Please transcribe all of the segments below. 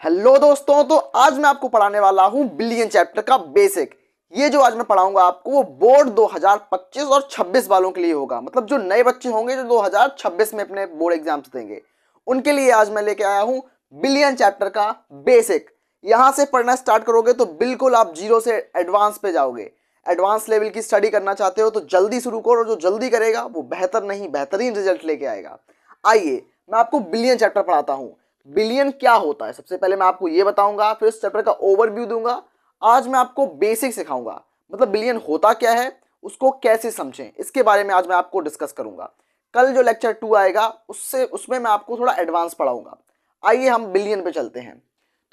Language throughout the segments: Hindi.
हेलो दोस्तों, तो आज मैं आपको पढ़ाने वाला हूं बिलियन चैप्टर का बेसिक। ये जो आज मैं पढ़ाऊंगा आपको वो बोर्ड 2025 और 26 वालों के लिए होगा। मतलब जो नए बच्चे होंगे जो 2026 में अपने बोर्ड एग्जाम्स देंगे उनके लिए आज मैं लेके आया हूं बिलियन चैप्टर का बेसिक। यहां से पढ़ना स्टार्ट करोगे तो बिल्कुल आप जीरो से एडवांस पे जाओगे। एडवांस लेवल की स्टडी करना चाहते हो तो जल्दी शुरू करो। जो जल्दी करेगा वो बेहतर नहीं बेहतरीन रिजल्ट लेके आएगा। आइए मैं आपको बिलियन चैप्टर पढ़ाता हूं। बिलियन क्या होता है सबसे पहले मैं आपको ये बताऊंगा, फिर इस चैप्टर का ओवरव्यू दूंगा। आज मैं आपको बेसिक सिखाऊंगा, मतलब बिलियन होता क्या है, उसको कैसे समझें, इसके बारे में आज मैं आपको डिस्कस करूंगा। कल जो लेक्चर 2 आएगा उसमें मैं आपको थोड़ा एडवांस पढ़ाऊंगा। आइए हम बिलियन पे चलते हैं।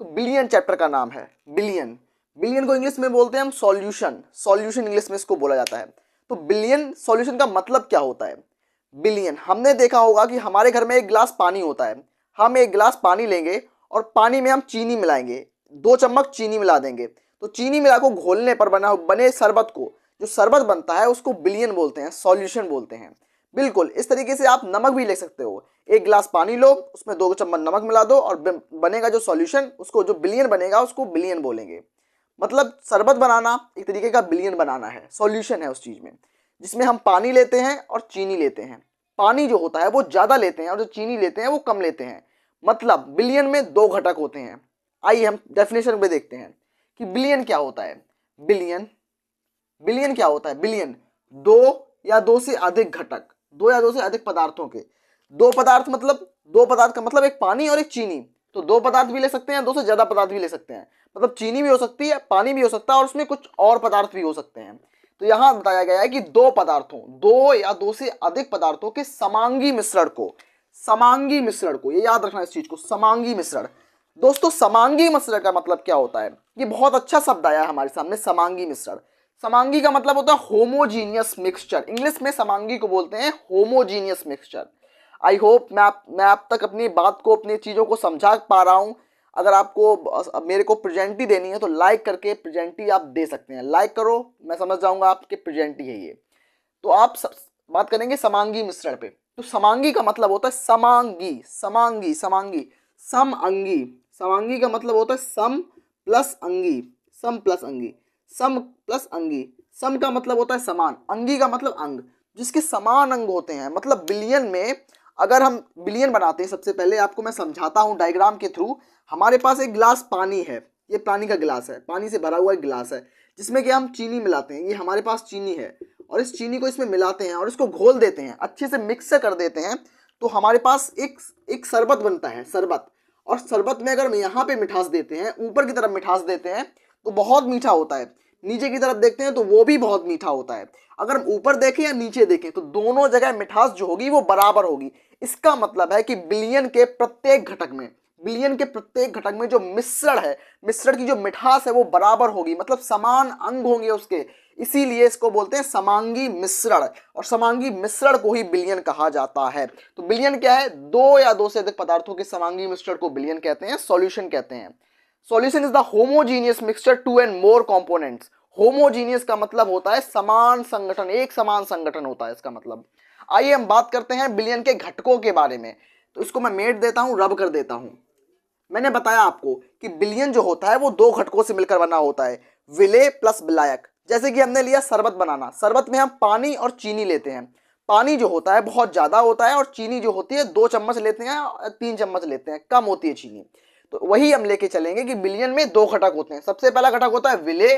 तो बिलियन चैप्टर का नाम है बिलियन। बिलियन को इंग्लिश में बोलते हैं हम सॉल्यूशन। सॉल्यूशन इंग्लिश में इसको बोला जाता है। तो बिलियन सॉल्यूशन का मतलब क्या होता है? बिलियन, हमने देखा होगा कि हमारे घर में एक गिलास पानी होता है। हम एक गिलास पानी लेंगे और पानी में हम चीनी मिलाएंगे, 2 चम्मच चीनी मिला देंगे। तो चीनी मिला को घोलने पर बने शरबत को, जो शरबत बनता है उसको बिलियन बोलते हैं, सॉल्यूशन बोलते हैं। बिल्कुल इस तरीके से आप नमक भी ले सकते हो। एक गिलास पानी लो, उसमें 2 चम्मच नमक मिला दो और बनेगा जो सॉल्यूशन, उसको जो बिलियन बनेगा उसको बिलियन बोलेंगे। मतलब शरबत बनाना एक तरीके का बिलियन बनाना है, सॉल्यूशन है उस चीज में, जिसमें हम पानी लेते हैं और चीनी लेते हैं। पानी जो होता है वो ज्यादा लेते हैं और जो चीनी लेते हैं वो कम लेते हैं। मतलब बिलियन में 2 घटक होते हैं। आइए हम डेफिनेशन पे देखते हैं कि बिलियन क्या होता है। बिलियन बिलियन क्या होता है? बिलियन 2 या 2 से अधिक घटक, 2 या 2 से अधिक पदार्थों के। 2 पदार्थ मतलब 2 पदार्थ का मतलब एक पानी और एक चीनी। तो 2 पदार्थ भी ले सकते हैं, 2 से ज्यादा पदार्थ भी ले सकते हैं। मतलब चीनी भी हो सकती है, पानी भी हो सकता है और उसमें कुछ और पदार्थ भी हो सकते हैं। तो यहां बताया गया है कि 2 पदार्थों, 2 या 2 से अधिक पदार्थों के समांगी मिश्रण को, समांगी मिश्रण को, ये याद रखना इस चीज को, समांगी मिश्रण। दोस्तों समांगी मिश्रण का मतलब क्या होता है? ये बहुत अच्छा शब्द आया है हमारे सामने, समांगी मिश्रण। समांगी का मतलब होता है होमोजीनियस मिक्सचर। इंग्लिश में समांगी को बोलते हैं होमोजीनियस मिक्सचर। आई होप मैं आप तक अपनी बात को, अपनी चीजों को समझा पा रहा हूं। अगर आपको मेरे को प्रेजेंटी देनी है तो लाइक करके प्रेजेंटी आप दे सकते हैं। लाइक करो, मैं समझ जाऊंगा आपके प्रेजेंटी है ये। तो आप बात करेंगे समांगी मिश्रण पे। तो समांगी का मतलब होता है समांगी, समांगी, समांगी, सम अंगी। समांगी का मतलब होता है सम प्लस अंगी, सम प्लस अंगी, सम प्लस अंगी। सम का मतलब होता है समान, अंगी का मतलब अंग, जिसके समान अंग होते हैं। मतलब बिलियन में अगर हम बिलियन बनाते हैं, सबसे पहले आपको मैं समझाता हूं डायग्राम के थ्रू। हमारे पास एक गिलास पानी है, ये पानी का गिलास है, पानी से भरा हुआ एक गिलास है, जिसमें कि हम चीनी मिलाते हैं। ये हमारे पास चीनी है और इस चीनी को इसमें मिलाते हैं और इसको घोल देते हैं, अच्छे से मिक्स कर देते हैं। तो हमारे पास एक शरबत बनता है, शरबत। और शरबत में अगर हम यहाँ पे मिठास देते हैं, ऊपर की तरफ मिठास देते हैं तो बहुत मीठा होता है। नीचे की तरफ देखते हैं तो वो भी बहुत मीठा होता है। अगर हम ऊपर देखें या नीचे देखें तो दोनों जगह मिठास जो होगी वो बराबर होगी। इसका मतलब है कि बिलियन के प्रत्येक घटक में, बिलियन के प्रत्येक घटक में जो मिश्रण है, मिश्रण की जो मिठास है वो बराबर होगी। मतलब समान अंग होंगे उसके, इसीलिए इसको बोलते हैं समांगी मिश्रण। और समांगी मिश्रण को ही बिलियन कहा जाता है। तो बिलियन क्या है? 2 या 2 से अधिक पदार्थों के समांगी मिश्रण को बिलियन कहते हैं, सॉल्यूशन कहते हैं। Solution is the homogeneous mixture 2 and more components. Homogeneous का मतलब होता है समान संगठन, एक समान संगठन होता है इसका मतलब। आइए हम बात करते हैं बिलियन के घटकों के बारे में। तो इसको मैं मेट देता हूं, रब कर देता हूं। मैंने बताया आपको कि बिलियन जो होता है वो 2 घटकों से मिलकर बना होता है, विलेय प्लस विलायक। जैसे कि हमने लिया शरबत बनाना, शरबत में हम पानी और चीनी लेते हैं। पानी जो होता है बहुत ज्यादा होता है और चीनी जो होती है 2 चम्मच लेते हैं, 3 चम्मच लेते हैं, कम होती है चीनी। तो वही हम लेके चलेंगे कि बिलियन में 2 घटक होते हैं। सबसे पहला घटक होता है विलेय।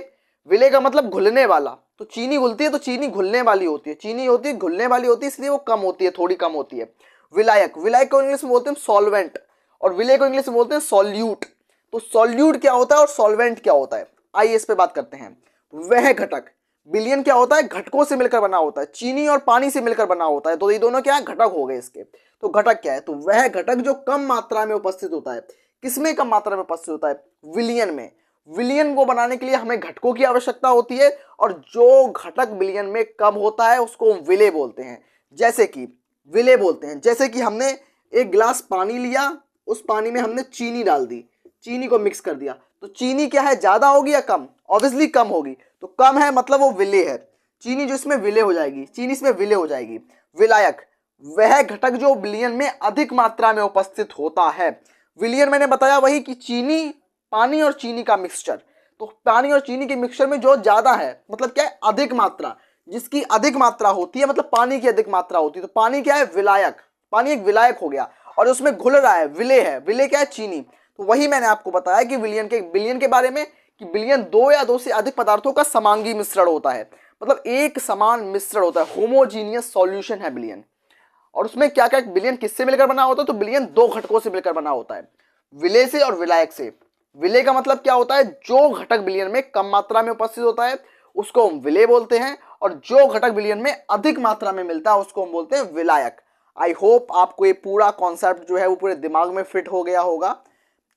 विलेय का मतलब घुलने वाला। तो चीनी घुलती है तो चीनी घुलने वाली होती है, चीनी होती है घुलने वाली होती है, इसलिए वो कम होती है, थोड़ी कम होती है। विलायक, विलायक को इंग्लिश में बोलते हैं सॉल्वेंट और विलेय को इंग्लिश में बोलते हैं सॉल्यूट। तो सॉल्यूट क्या होता है और सॉल्वेंट क्या होता है, आइए इस पे बात करते हैं। वह घटक, बिलियन क्या होता है? घटकों से मिलकर बना होता है, चीनी और पानी से मिलकर बना होता है। तो ये दोनों क्या है? घटक हो गए इसके। तो घटक क्या है? तो वह घटक जो कम मात्रा में उपस्थित होता है। किसमें कम मात्रा में उपस्थित होता है? विलियन में। विलियन को बनाने के लिए हमें घटकों की आवश्यकता होती है और जो घटक विलियन में कम होता है उसको विलेय बोलते हैं। जैसे कि विलेय बोलते हैं, जैसे कि हमने एक गिलास पानी लिया, उस पानी में हमने चीनी डाल दी, चीनी को मिक्स कर दिया। तो चीनी क्या है? ज्यादा होगी या कम? ऑब्वियसली कम होगी। तो कम है मतलब वो विलेय है। चीनी जो इसमें विलेय हो जाएगी, चीनी इसमें विलेय हो जाएगी। विलायक, वह घटक जो बिलियन में अधिक मात्रा में उपस्थित होता है। विलियन मैंने बताया वही कि चीनी, पानी और चीनी का मिक्सचर। तो पानी और चीनी के मिक्सचर में जो ज्यादा है मतलब क्या है, अधिक मात्रा, जिसकी अधिक मात्रा होती है मतलब पानी की अधिक मात्रा होती है। तो पानी क्या है, विलायक, पानी एक विलायक हो गया और उसमें घुल रहा है, विले है, विले क्या है, चीनी। तो वही मैंने आपको बताया कि बिलियन के बारे में कि बिलियन दो या दो से अधिक पदार्थों का समांगी मिश्रण होता है, मतलब एक समान मिश्रण होता है, होमोजीनियस सॉल्यूशन है बिलियन। और उसमें क्या क्या, बिलियन किससे मिलकर बना होता है, तो बिलियन दो घटकों से मिलकर बना होता है, विलेय से और विलायक से। विलेय का मतलब क्या होता है, जो घटक बिलियन में कम मात्रा में उपस्थित होता है उसको हम विलेय बोलते हैं, और जो घटक बिलियन में अधिक मात्रा में मिलता है उसको हम बोलते हैं विलायक। आई होप आपको ये पूरा कॉन्सेप्ट जो है वो पूरे दिमाग में फिट हो गया होगा।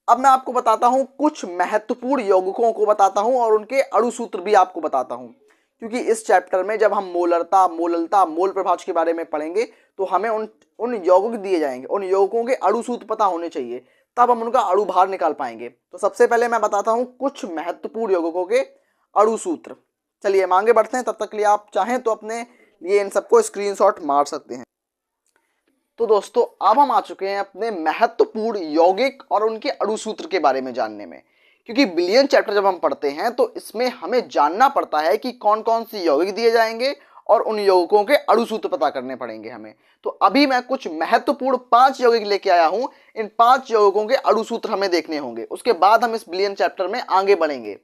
अब मैं आपको बताता हूं, कुछ महत्वपूर्ण यौगिकों को बताता हूं और उनके अणु सूत्र भी आपको बताता हूं, क्योंकि इस चैप्टर में जब हम मोलरता, मोललता, मोल प्रभाज के बारे में पढ़ेंगे तो हमें उन उन यौगिक दिए जाएंगे, उन यौगिकों के अणु सूत्र पता होने चाहिए, तब हम उनका अणु भार निकाल पाएंगे। तो सबसे पहले मैं बताता हूं कुछ महत्वपूर्ण यौगिकों के अणु सूत्र। चलिए हम आगे बढ़ते हैं, तब तक के लिए आप चाहें तो अपने लिए इन सबको स्क्रीनशॉट मार सकते हैं। तो दोस्तों अब हम आ चुके हैं अपने महत्वपूर्ण यौगिक और उनके अणु सूत्र के बारे में जानने में, क्योंकि बिलियन चैप्टर जब हम पढ़ते हैं तो इसमें हमें जानना पड़ता है कि कौन कौन से यौगिक दिए जाएंगे और उन यौगिकों के अणु सूत्र पता करने पड़ेंगे हमें। तो अभी मैं कुछ महत्वपूर्ण 5 यौगिक लेके आया हूं, इन 5 यौगिकों के अणु सूत्र हमें देखने होंगे, उसके बाद हम इस बिलियन चैप्टर में आगे बढ़ेंगे।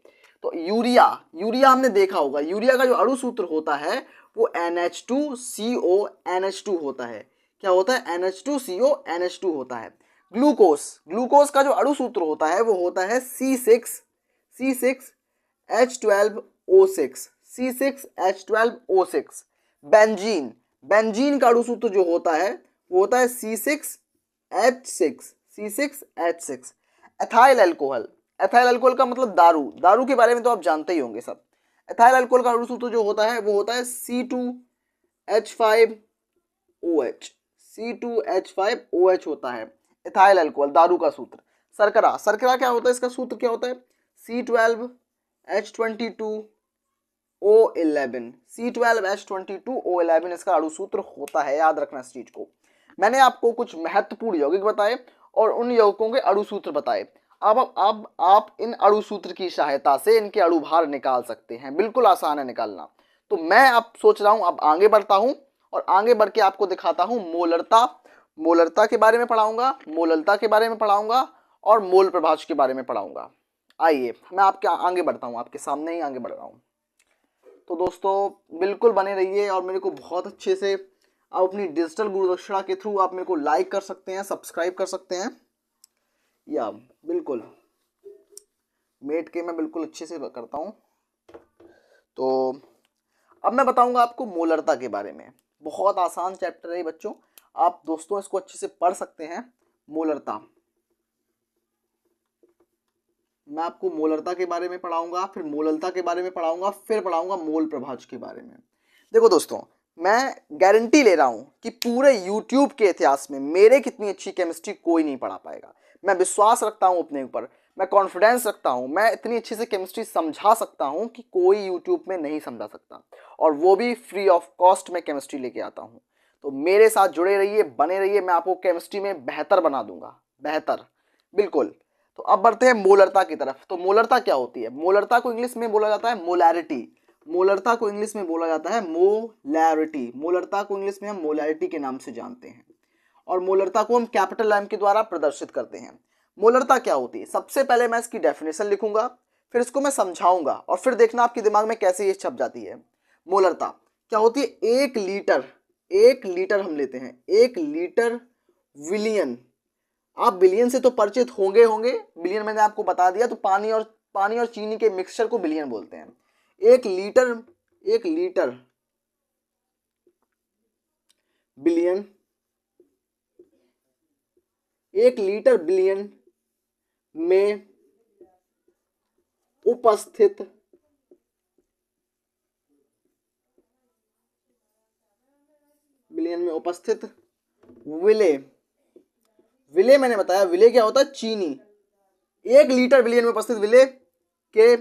तो यूरिया, यूरिया हमने देखा होगा, यूरिया का जो अणु सूत्र होता है वो NH2CO NH2 होता है। क्या होता है, NH2CO NH2 होता है। ग्लूकोज, ग्लूकोज का जो अणु सूत्र होता है वो होता है C6H12O6, C6H12O6। बेंजीन, बेंजीन का अणु सूत्र जो होता है वो होता है C6H6, C6H6। Ethyl alcohol, ethyl alcohol का मतलब दारू, दारू के बारे में तो आप जानते ही होंगे सब। एथाइल अल्कोहल का अणु सूत्र जो होता है वो होता है C2H5OH, C2H5OH होता है एथाइल अल्कोहल, दारू का सूत्र। शर्करा, शर्करा क्या होता है, इसका सूत्र क्या होता है, C12H22O11, C12H22O11 इसका अणु सूत्र होता है, याद रखना इस चीज को। मैंने आपको कुछ महत्वपूर्ण यौगिक बताए और उन यौगिकों के अणु सूत्र बताए। अब आप इन अणु सूत्र की सहायता से इनके अणु भार निकाल सकते हैं, बिल्कुल आसान है निकालना। तो मैं अब सोच रहा हूं अब आगे बढ़ता हूं और आगे बढ़ के आपको दिखाता हूं मोलरता, मोलरता के बारे में पढ़ाऊंगा, मोललता के बारे में पढ़ाऊंगा और मोल प्रभाज के बारे में पढ़ाऊंगा। आइए मैं आपके आगे बढ़ता हूं, आपके सामने ही आगे बढ़ रहा हूं। तो दोस्तों बिल्कुल बने रहिए और मेरे को बहुत अच्छे से आप अपनी डिजिटल गुरुदक्षिणा के थ्रू आप मेरे को लाइक कर सकते हैं, सब्सक्राइब कर सकते हैं, या बिल्कुल मेट के मैं बिल्कुल अच्छे से करता हूं। तो अब मैं बताऊंगा आपको मोलरता के बारे में, बहुत आसान चैप्टर है बच्चों, आप दोस्तों इसको अच्छे से पढ़ सकते हैं। मोलरता, मैं आपको मोलरता के बारे में पढ़ाऊंगा, फिर मोललता के बारे में पढ़ाऊंगा, फिर पढ़ाऊंगा मोल प्रभाज के बारे में। देखो दोस्तों मैं गारंटी ले रहा हूं कि पूरे YouTube के इतिहास में मेरे कितनी अच्छी केमिस्ट्री कोई नहीं पढ़ा पाएगा। मैं विश्वास रखता हूं अपने ऊपर, मैं कॉन्फिडेंस रखता हूं, मैं इतनी अच्छे से केमिस्ट्री समझा सकता हूं कि कोई YouTube में नहीं समझा सकता, और वो भी फ्री ऑफ कॉस्ट में केमिस्ट्री लेके आता हूं। तो मेरे साथ जुड़े रहिए, बने रहिए, मैं आपको केमिस्ट्री में बेहतर बना दूंगा, बेहतर, बिल्कुल। तो अब बढ़ते हैं मोलरता की तरफ। तो मोलरता क्या होती है, मोलरता को इंग्लिश में बोला जाता है मोलैरिटी, मोलरता को इंग्लिश में बोला जाता है मोलैरिटी, मोलरता को इंग्लिश में हम मोलैरिटी के नाम से जानते हैं, और मोलरता को हम कैपिटल एम के द्वारा प्रदर्शित करते हैं। मोलरता क्या होती है, सबसे पहले मैं इसकी डेफिनेशन लिखूंगा, फिर इसको मैं समझाऊंगा और फिर देखना आपके दिमाग में कैसे ये छप जाती है। मोलरता क्या होती है, 1 लीटर, 1 लीटर हम लेते हैं, 1 लीटर विलियन, आप बिलियन से तो परिचित होंगे होंगे, बिलियन मैंने आपको बता दिया। तो पानी और चीनी के मिक्सचर को बिलियन बोलते हैं। 1 litre, 1 litre billion, 1 litre billion में उपस्थित विलेय, विलेय मैंने बताया, विलेय क्या होता है, चीनी। 1 लीटर बिलियन में उपस्थित विलेय के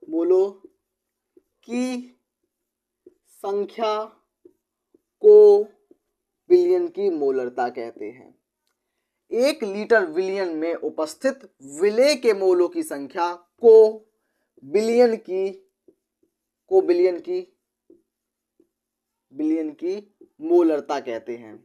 मोलो की संख्या को बिलियन की मोलरता कहते हैं। 1 लीटर विलियन में उपस्थित विलेय के मोलों की संख्या को बिलियन की मोलरता कहते हैं।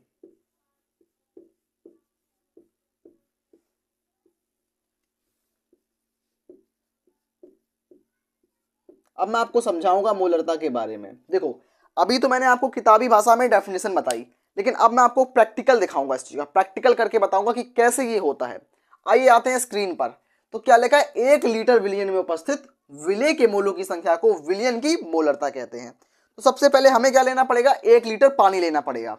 अब मैं आपको समझाऊंगा मोलरता के बारे में। देखो, अभी तो मैंने आपको किताबी भाषा में डेफिनेशन बताई, लेकिन अब मैं आपको प्रैक्टिकल दिखाऊंगा, इस चीज का प्रैक्टिकल करके बताऊंगा कि कैसे ये होता है। आइए आते हैं स्क्रीन पर। तो क्या लिखा है, 1 लीटर विलियन में उपस्थित विलेय के मोलों की संख्या को विलियन की मोलरता कहते हैं। तो सबसे पहले हमें क्या लेना पड़ेगा, 1 लीटर पानी लेना पड़ेगा।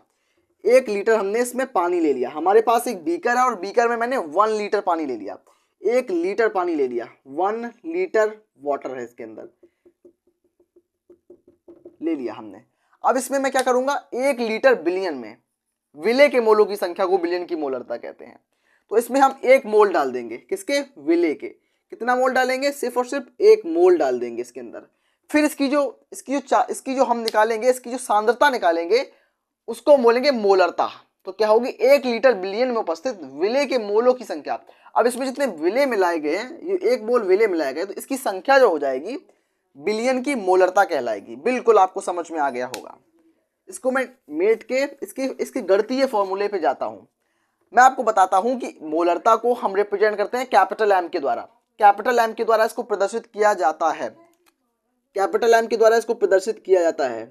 1 लीटर हमने इसमें पानी ले लिया। हमारे पास एक बीकर है और बीकर में मैंने 1 लीटर पानी ले लिया। 1 लीटर पानी ले लिया, 1 लीटर वाटर है इसके अंदर, ले लिया हमने। अब इसमें मैं क्या करूंगा, 1 लीटर बिलियन में विलेय के मोलों की संख्या को बिलियन की मोलरता कहते हैं। तो इसमें हम 1 मोल डाल देंगे, किसके, विलेय के। कितना मोल डालेंगे, सिर्फ और सिर्फ 1 मोल डाल देंगे इसके अंदर। फिर इसकी जो हम निकालेंगे, इसकी जो सांद्रता निकालेंगे, उसको बोलेंगे मोलरता। तो क्या होगी, 1 लीटर बिलियन में उपस्थित विलेय के मोलों की संख्या। अब इसमें जितने विलेय मिलाए गए हैं, ये 1 मोल विलेय मिलाए गए, तो इसकी संख्या जो हो जाएगी बिलियन की मोलरता कहलाएगी। बिल्कुल आपको समझ में आ गया होगा। इसको मैं मेट के इसके गणितीय फॉर्मूले पे जाता हूं। मैं आपको बताता हूं कि मोलरता को हम रिप्रेजेंट करते हैं कैपिटल एम के द्वारा। कैपिटल एम के द्वारा इसको प्रदर्शित किया जाता है। कैपिटल एम के द्वारा इसको प्रदर्शित किया जाता है।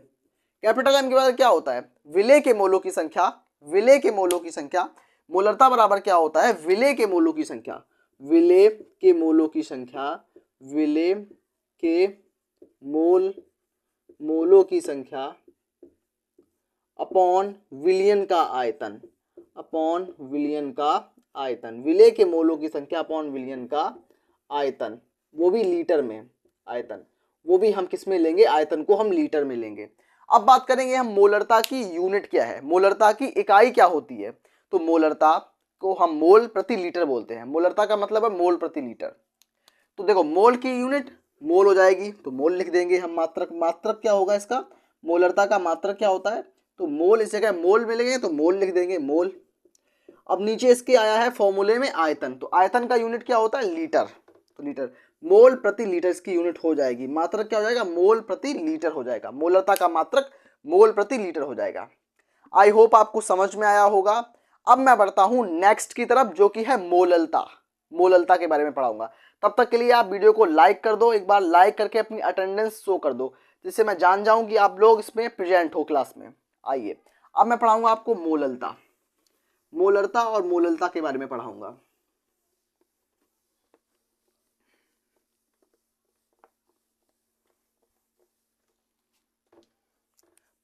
कैपिटल एम के द्वारा क्या होता है, विलेय के मोलों की संख्या। विलेय के मोलों की संख्या, मोलरता बराबर क्या होता है, विलेय के मोलों की संख्या। विलेय के मोलों की संख्या, विलेय के मोलों की संख्या अपॉन विलियन का आयतन, अपॉन विलियन का आयतन। विलेय के मोलों की संख्या अपॉन विलियन का आयतन, वो भी लीटर में। आयतन वो भी हम किस में लेंगे, आयतन को हम लीटर में लेंगे। अब बात करेंगे हम मोलरता की यूनिट क्या है, मोलरता की इकाई क्या होती है। तो मोलरता को हम मोल प्रति लीटर बोलते हैं। मोलरता का मतलब है मोल प्रति लीटर। तो देखो, मोल की यूनिट मोल हो जाएगी, तो मोल लिख देंगे हम। मात्रक, मात्रक क्या होगा इसका, मोलरता का मात्रक क्या होता है, तो मोल। इस जगह मोल मिलेंगे तो मोल लिख देंगे, मोल। अब नीचे इसके आया है फॉर्मूले में आयतन, तो आयतन का यूनिट क्या होता है, लीटर। तो लीटर, मोल प्रति लीटर इसकी यूनिट हो जाएगी। मात्रक क्या हो जाएगा, मोल प्रति लीटर हो जाएगा। मोलरता का मात्रक मोल प्रति लीटर हो जाएगा। आई होप आपको समझ में आया होगा। अब मैं बढ़ता हूं नेक्स्ट की तरफ, जो कि है मोललता। मोललता के बारे में पढ़ाऊंगा। तब तक के लिए आप वीडियो को लाइक कर दो, एक बार लाइक करके अपनी अटेंडेंस शो कर दो, जिससे मैं जान जाऊं कि आप लोग इसमें प्रेजेंट हो क्लास में। आइए, अब मैं पढ़ाऊंगा आपको मोललता। मोलरता और मोललता के बारे में पढ़ाऊंगा।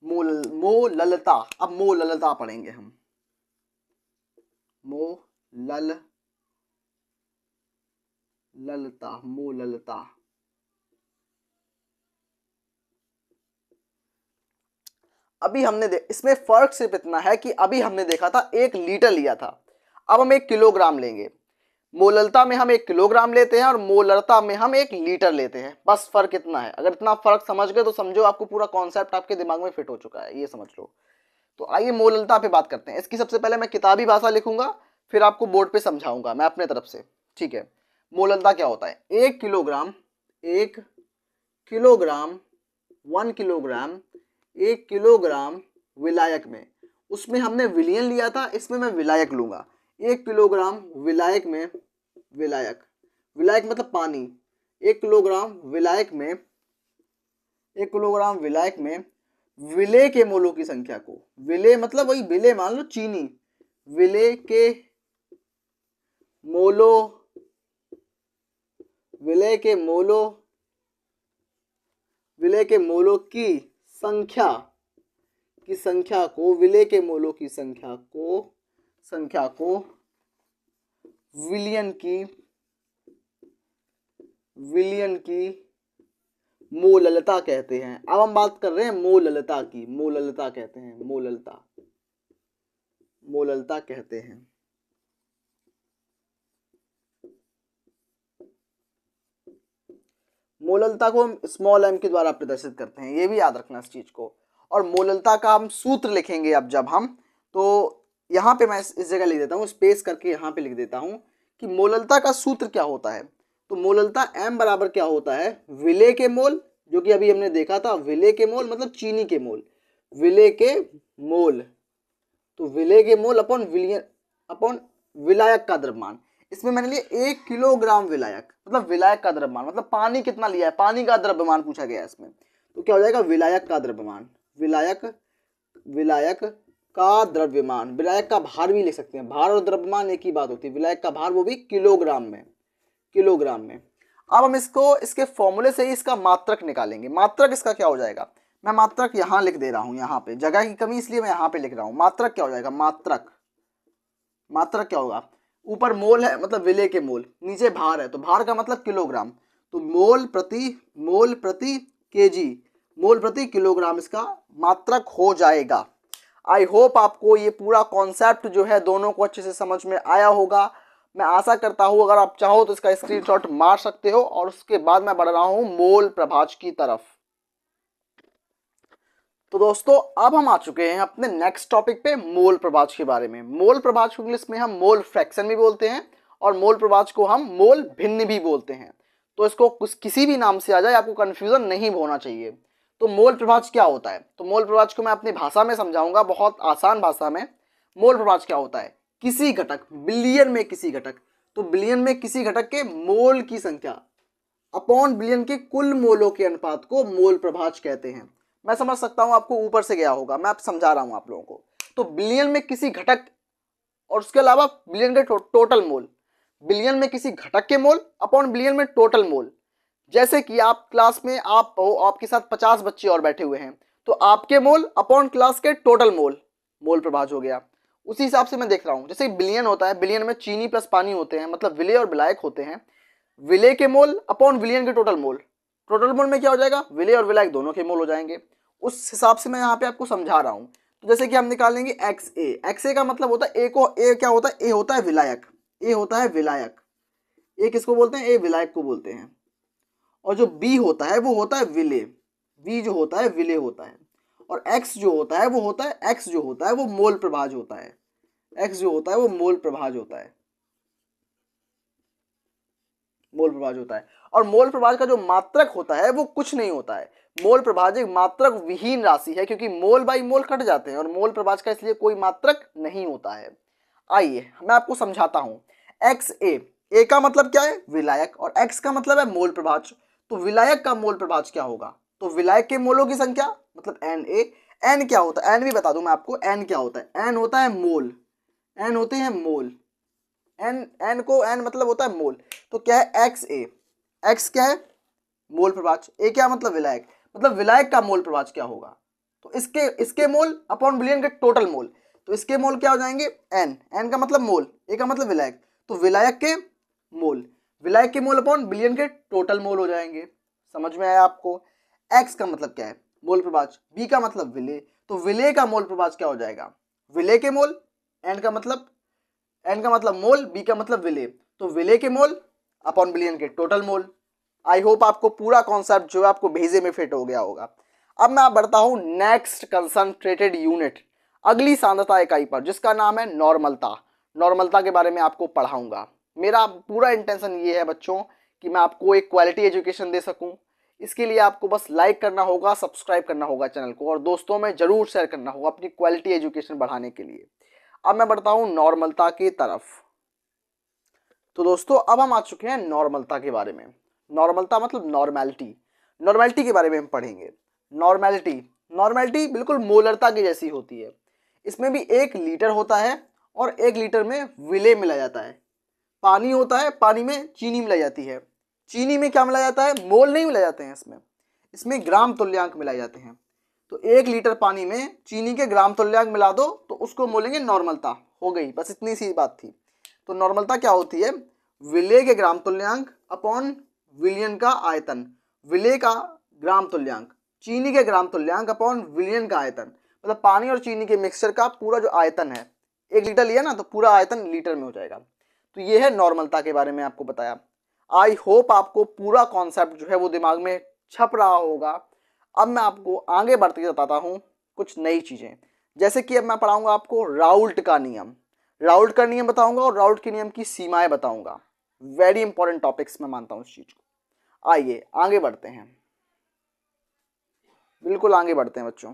मोललता। अब मोललता पढ़ेंगे हम। मोललता। अभी हमने इसमें फर्क सिर्फ इतना है कि अभी हमने देखा था 1 लीटर लिया था, अब हम 1 किलोग्राम लेंगे। मोललता में हम 1 किलोग्राम लेते हैं और मोलरता में हम 1 लीटर लेते हैं। बस फर्क इतना है। अगर इतना फर्क समझ गए तो समझो आपको पूरा कॉन्सेप्ट आपके दिमाग में फिट हो चुका है, ये समझ लो। तो आइए मोललता पे बात करते हैं। इसकी सबसे पहले मैं किताबी भाषा लिखूंगा, फिर आपको बोर्ड पे समझाऊंगा मैं अपने तरफ से, ठीक है। मोललता क्या होता है, 1 किलोग्राम 1 किलोग्राम 1 किलोग्राम विलायक में, उसमें हमने विलियन लिया था, इसमें मैं विलायक लूंगा। 1 किलोग्राम विलायक में, विलायक मतलब पानी। 1 किलोग्राम विलायक में, 1 किलोग्राम विलायक में विलेय के मोलों की संख्या को, विलेय मतलब वही विलेय, मान लो चीनी, विलेय के मोलों की संख्या को, विलेय के मोलों की संख्या को विलियन की मोललता कहते हैं। अब हम बात कर रहे हैं मोललता की। मोललता कहते हैं, मोललता कहते हैं। मोललता को हम स्मॉल m के द्वारा प्रदर्शित करते हैं, ये भी याद रखना इस चीज को। और मोललता का हम सूत्र लिखेंगे अब जब हम, तो यहाँ पे मैं इस जगह लिख देता हूँ, स्पेस करके यहाँ पे लिख देता हूँ कि मोललता का सूत्र क्या होता है। तो मोललता m बराबर क्या होता है, विलेय के मोल, जो कि अभी हमने देखा था, विलेय के मोल मतलब चीनी के मोल, विलेय के मोल, तो विलेय के मोल अपॉन विलियन अपॉन विलायक का द्रव्यमान। इसमें मैंने लिया 1 किलोग्राम विलायक, मतलब विलायक का द्रव्यमान, मतलब पानी कितना लिया है, पानी का द्रव्यमान पूछा गया है इसमें। तो क्या हो जाएगा, विलायक का द्रव्यमान, विलायक का द्रव्यमान। विलायक का भार भी लिख सकते हैं, भार और द्रव्यमान एक ही बात होती है। विलायक का भार वो भी किलोग्राम में। अब हम इसके फॉर्मूले से ही इसका मात्रक निकालेंगे। मात्रक इसका क्या हो जाएगा, मैं मात्रक यहाँ लिख दे रहा हूँ, यहाँ पे जगह की कमी इसलिए मैं यहाँ पे लिख रहा हूँ। मात्रक क्या हो जाएगा, मात्रक क्या होगा, ऊपर मोल है मतलब विलेय के मोल, नीचे भार है तो भार का मतलब किलोग्राम, तो मोल प्रति केजी, मोल प्रति किलोग्राम इसका मात्रक हो जाएगा। आई होप आपको ये पूरा कॉन्सेप्ट जो है दोनों को अच्छे से समझ में आया होगा। मैं आशा करता हूँ अगर आप चाहो तो इसका स्क्रीनशॉट मार सकते हो। और उसके बाद मैं बढ़ रहा हूँ मोल प्रभाज की तरफ। तो दोस्तों अब हम आ चुके हैं अपने नेक्स्ट टॉपिक पे, मोल प्रभाज के बारे में। मोल प्रभाज को इंग्लिश में हम मोल फ्रैक्शन भी बोलते हैं और मोल प्रभाज को हम मोल भिन्न भी बोलते हैं। तो इसको किसी भी नाम से आ जाए, आपको कंफ्यूजन नहीं होना चाहिए। तो मोल प्रभाज क्या होता है, तो मोल प्रभाज को मैं अपनी भाषा में समझाऊंगा, बहुत आसान भाषा में। मोल प्रभाज क्या होता है, किसी घटक, बिलियन में किसी घटक, तो बिलियन में किसी घटक के मोल की संख्या अपॉन बिलियन के कुल मोलों के अनुपात को मोल प्रभाज कहते हैं। मैं समझ सकता हूं आपको ऊपर से गया होगा, मैं आप समझा रहा हूं आप लोगों को। तो बिलियन में किसी घटक और उसके अलावा बिलियन के टोटल मोल, बिलियन में किसी घटक के मोल अपॉन बिलियन में टोटल मोल। जैसे कि आप क्लास में आप हो, आपके साथ 50 बच्चे और बैठे हुए हैं, तो आपके मोल अपॉन क्लास के टोटल मोल, मोल प्रभाज हो गया। उसी हिसाब से मैं देख रहा हूं, जैसे बिलियन होता है, बिलियन में चीनी प्लस पानी होते हैं, मतलब विलेय और विलायक होते हैं। विलेय के मोल अपॉन विलियन के टोटल मोल, टोटल मोल में क्या हो जाएगा, विलेय और विलायक दोनों के मोल हो जाएंगे। उस हिसाब से मैं यहाँ पे आपको समझा रहा हूँ। तो जैसे कि हम निकालेंगे XA का मतलब होता है ए क्या होता है, ए होता है विलायक, ए होता है विलायक, ए किसको बोलते हैं, ए विलायक को बोलते हैं। और जो बी होता है वो होता है विलेय, बी जो होता है विलेय होता है। और एक्स जो होता है वो होता है, एक्स जो होता है वो मोल प्रभाज होता है, एक्स जो होता है वो मोल प्रभाज होता है, मोल प्रभाज होता है। और मोल प्रभाज का जो मात्रक होता है वो कुछ नहीं होता है, मोल प्रभाज एक मात्रक विहीन राशि है, क्योंकि मोल बाई मोल कट जाते हैं और मोल प्रभाज का इसलिए कोई मात्रक नहीं होता है। आइए मैं आपको समझाता हूं। XA, ए का मतलब क्या है, विलायक, और एक्स का मतलब है मोल प्रभाज। तो विलायक का मोल प्रभाज क्या होगा, तो विलायक के मोलों की संख्या मतलब Na। एन क्या होता है, एन भी बता दूं मैं आपको, एन क्या होता है, एन होता है मोल, एन होते हैं मोल, एन को एन मतलब होता है मोल। तो क्या है XA, एक्स क्या है मोल प्रभाज, ए क्या मतलब विलायक, मतलब विलायक का मोल प्रभाज क्या होगा, तो इसके मोल अपॉन बिलियन के टोटल मोल। तो इसके मोल क्या हो जाएंगे, एन का मतलब मोल, ए का मतलब विलायक, तो विलायक के मोल, विलायक के मोल अपॉन बिलियन के टोटल मोल हो जाएंगे। समझ में आया आपको। एक्स का मतलब क्या है, मोल प्रभाज, बी का मतलब विलेय, तो विलेय का मोल प्रभाज क्या हो जाएगा, विलेय के मोल, एन का मतलब मोल, बी का मतलब विलेय, तो विलेय के मोल अपॉन बिलियन के टोटल मोल। आई होप आपको पूरा कॉन्सेप्ट जो है आपको भेजे में फिट हो गया होगा। अब मैं बढ़ता हूं नेक्स्ट कंसंट्रेटेड यूनिट, अगली सांद्रता इकाई पर, जिसका नाम है नॉर्मलता। नॉर्मलता के बारे में आपको पढ़ाऊंगा। मेरा पूरा इंटेंशन ये है बच्चों कि मैं आपको एक क्वालिटी एजुकेशन दे सकूं। इसके लिए आपको बस लाइक करना होगा, सब्सक्राइब करना होगा चैनल को, और दोस्तों में जरूर शेयर करना होगा अपनी क्वालिटी एजुकेशन बढ़ाने के लिए। अब मैं बढ़ता हूं नॉर्मलता की तरफ। तो दोस्तों अब हम आ चुके हैं नॉर्मलता के बारे में। नॉर्मलता मतलब नॉर्मेलिटी, नॉर्मेलिटी के बारे में हम पढ़ेंगे। नॉर्मेलिटी बिल्कुल मोलरता की जैसी होती है। इसमें भी 1 लीटर होता है और 1 लीटर में विलेय मिला जाता है। पानी होता है, पानी में चीनी मिलाई जाती है। चीनी में क्या मिलाया जाता है, मोल नहीं मिलाए जाते हैं इसमें ग्राम तुल्यांक मिलाए जाते हैं। तो 1 लीटर पानी में चीनी के ग्राम तुल्यांक मिला दो तो उसको बोलेंगे नॉर्मलता। हो गई, बस इतनी सी बात थी। तो नॉर्मलता क्या होती है, विलेय के ग्राम तुल्यांक अपॉन विलियन का आयतन, विलेय का ग्राम तुल्यांक, चीनी के ग्राम तुल्यांक अपॉन विलियन का आयतन, मतलब पानी और चीनी के मिक्सचर का पूरा जो आयतन है, 1 लीटर लिया ना तो पूरा आयतन लीटर में हो जाएगा। तो ये है नॉर्मलता के बारे में आपको बताया। आई होप आपको पूरा कॉन्सेप्ट जो है वो दिमाग में छप रहा होगा। अब मैं आपको आगे बढ़ते बताता हूँ कुछ नई चीज़ें, जैसे कि अब मैं पढ़ाऊंगा आपको राउल्ट का नियम, राउल्ट का नियम बताऊंगा और राउल्ट के नियम की सीमाएं बताऊंगा। वेरी इंपॉर्टेंट टॉपिक्स मैं मानता हूं इस चीज को। आइए आगे बढ़ते हैं, बिल्कुल आगे बढ़ते हैं बच्चों।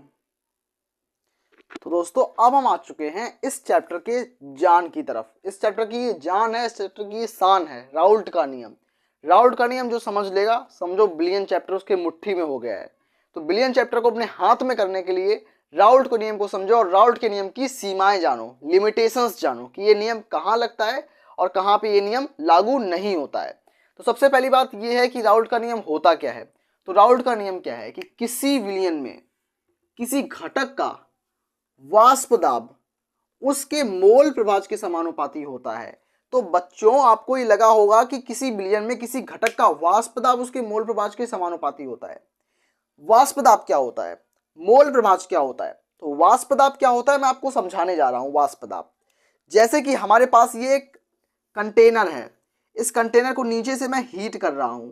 तो दोस्तों अब हम आ चुके हैं इस चैप्टर के जान की तरफ। इस चैप्टर की ये जान है, इस चैप्टर की ये शान है, राउल्ट का नियम। राउल्ट का नियम जो समझ लेगा, समझो बिलियन चैप्टर उसके मुट्ठी में हो गया है। तो बिलियन चैप्टर को अपने हाथ में करने के लिए राउल्ट के नियम को समझो और राउल्ट के नियम की सीमाएं जानो, लिमिटेशंस जानो कि ये नियम कहाँ लगता है और कहाँ पे ये नियम लागू नहीं होता है। तो सबसे पहली बात ये है कि राउल्ट का नियम होता क्या है। तो राउल्ट का नियम क्या है कि किसी विलयन में किसी घटक का वाष्प दाब उसके मोल प्रभाज के समानुपाती होता है। तो बच्चों आपको ये लगा होगा कि किसी विलयन में किसी घटक का वाष्प दाब उसके मोल प्रभाज के समानुपाती होता है। वाष्प दाब क्या होता है, मोल प्रभाज क्या होता है। तो वाष्प दाब क्या होता है मैं आपको समझाने जा रहा हूं। वाष्प दाब जैसे कि हमारे पास ये एक कंटेनर है, इस कंटेनर को नीचे से मैं हीट कर रहा हूं,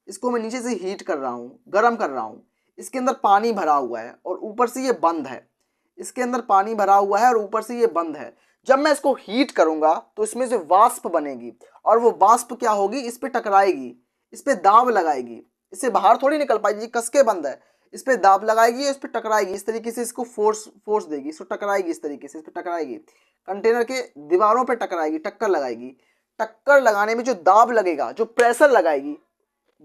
इसको मैं नीचे से हीट कर रहा हूं, गर्म कर रहा हूं। इसके अंदर पानी भरा हुआ है और ऊपर से ये बंद है, इसके अंदर पानी भरा हुआ है और ऊपर से ये बंद है। जब मैं इसको हीट करूंगा तो इसमें से वाष्प बनेगी और वो वाष्प क्या होगी, इस पे टकराएगी, इस पे दाब लगाएगी, इससे बाहर थोड़ी निकल पाएगी, कस के बंद है, इस पे दाब लगाएगी, इस पे टकराएगी, इस तरीके से इसको फोर्स देगी, इसको टकराएगी, इस तरीके से इस पे टकराएगी, कंटेनर के दीवारों पे टकराएगी, टक्कर लगाएगी। टक्कर लगाने में जो दाब लगेगा, जो प्रेशर लगाएगी,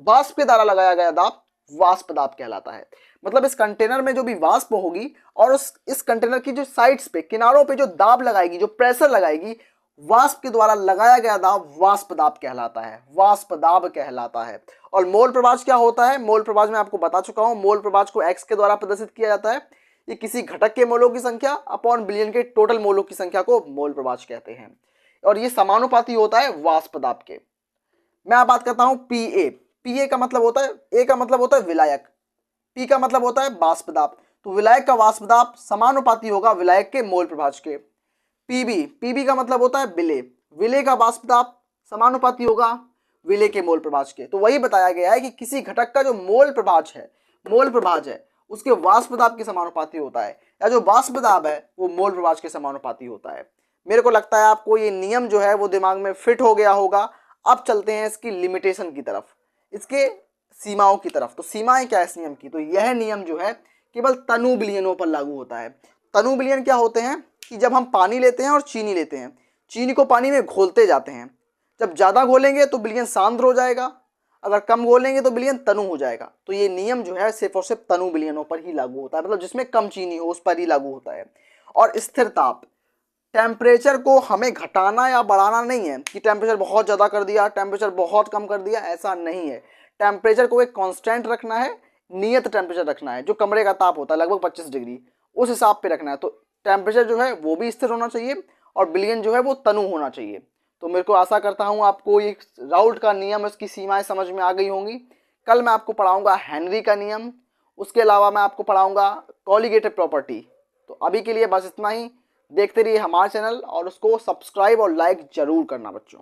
वाष्प के द्वारा लगाया गया दाब वाष्प दाब कहलाता है। मतलब इस कंटेनर में जो भी वाष्प होगी और इस कंटेनर की जो साइड्स पे, किनारों पे जो दाब लगाएगी, जो प्रेशर लगाएगी, वाष्प के द्वारा लगाया गया दाब वाष्प दाब कहलाता है, वाष्प दाब कहलाता है। और मोल प्रभाज क्या होता है, मोल प्रभाज मैं आपको बता चुका हूं। मोल प्रभाज को x के द्वारा प्रदर्शित किया जाता है। ये किसी घटक के मोलों की संख्या अपॉन बिलियन के टोटल मोलों की संख्या को मोल प्रभाज कहते हैं और ये समानुपाती होता है वाष्प दाब के। मैं अब बात करता हूं पीए। पीए का मतलब होता है, ए का मतलब होता है विलायक, पी का मतलब होता है वाष्प दाब। तो विलायक का वाष्प दाब समानुपाती होगा विलायक के मोल प्रभाज के। पीबी, पीबी का मतलब होता है विलेय, विलेय का वाष्प दाब समानुपाती होगा विलेय के मोल प्रभाज के। तो वही बताया गया है कि किसी घटक का जो मोल प्रभाज है उसके वाष्प दाब के समानुपाती होता है, या जो वाष्प दाब है वो मोल प्रभाज के समानुपाती होता है। मेरे को लगता है आपको ये नियम जो है वो दिमाग में फिट हो गया होगा। अब चलते हैं इसकी लिमिटेशन की तरफ, इसके सीमाओं की तरफ। तो सीमाएं क्या है इस नियम की, तो यह नियम जो है केवल तनु विलयनों पर लागू होता है। तनु विलयन क्या होते हैं कि जब हम पानी लेते हैं और चीनी लेते हैं, चीनी को पानी में घोलते जाते हैं, जब ज़्यादा घोलेंगे तो विलयन सांद्र हो जाएगा, अगर कम घोलेंगे तो विलयन तनु हो जाएगा। तो ये नियम जो है सिर्फ और सिर्फ तनु विलयनों पर ही लागू होता है, मतलब जिसमें कम चीनी हो उस पर ही लागू होता है। और स्थिर ताप, टेम्परेचर को हमें घटाना या बढ़ाना नहीं है कि टेम्परेचर बहुत ज़्यादा कर दिया, टेम्परेचर बहुत कम कर दिया, ऐसा नहीं है। टेम्परेचर को एक कांस्टेंट रखना है, नियत टेम्परेचर रखना है, जो कमरे का ताप होता है लगभग 25 डिग्री, उस हिसाब पे रखना है। तो टेम्परेचर जो है वो भी स्थिर होना चाहिए और विलयन जो है वो तनु होना चाहिए। तो मेरे को आशा करता हूँ आपको ये राउल्ट का नियम, इसकी सीमाएं समझ में आ गई होंगी। कल मैं आपको पढ़ाऊँगा हेनरी का नियम, उसके अलावा मैं आपको पढ़ाऊँगा कॉलीगेटिव प्रॉपर्टी। तो अभी के लिए बस इतना ही। देखते रहिए हमारा चैनल और उसको सब्सक्राइब और लाइक जरूर करना बच्चों।